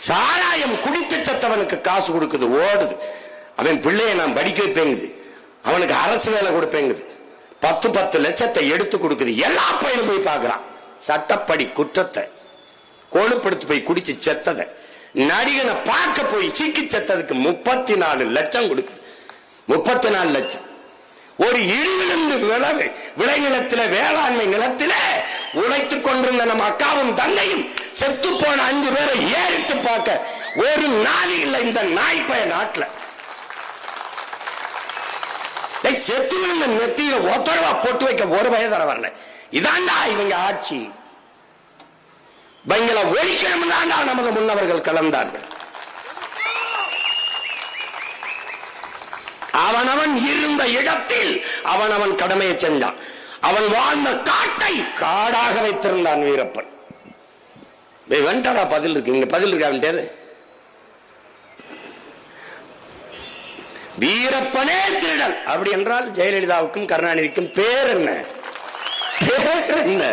சாராயம் குடித்து செத்தவனுக்கு காசு கொடுக்குது, ஓடுது. அவன் பிள்ளைய நான் படிக்க வைப்பேங்குது, அவனுக்கு அரசு வேலை கொடுப்பேங்குது, 10 லட்சத்தை எடுத்து கொடுக்குது. எல்லா பையனும் போய் பார்க்கிறான். சட்டப்படி குற்றத்தை கோணுப்படுத்தி போய் குடிச்சு செத்தத நடிகனை பார்க்க போய் சிக்கி செத்ததுக்கு 34 லட்சம் கொடுக்குது. 34 லட்சம். ஒரு இடிவிழுந்து விளைநிலத்தில வேளாண்மை நிலத்தில உழைத்துக் கொண்டிருந்த நம்ம அக்காவும் தங்கையும் செத்து போன 5 பேரை ஏறிட்டு பார்க்க ஒரு நாதி இல்லை இந்த நாய்ப்பய நாட்டில். செத்து விழுந்த நெத்தியில ஒத்தரவா போட்டு வைக்க ஒரு வயதர வரல. இதாண்டா இவங்க ஆட்சி. இவங்களை ஒழிக்கணும் தாண்டா நமது முன்னவர்கள் கலந்தார்கள். அவனவன் இருந்த இடத்தில் அவனவன் கடமையை செஞ்சான். அவன் வாழ்ந்த காட்டை காடாக வைத்திருந்தான் வீரப்பன். வெண்டடா பதில் இருக்கு, இங்க பதில் இருக்கா? அவன்டே வீரப்பனே திருடன் அப்படி என்றால் ஜெயலலிதாவுக்கும் கருணாநிதிக்கும் பேர் என்ன? பேர் என்ன?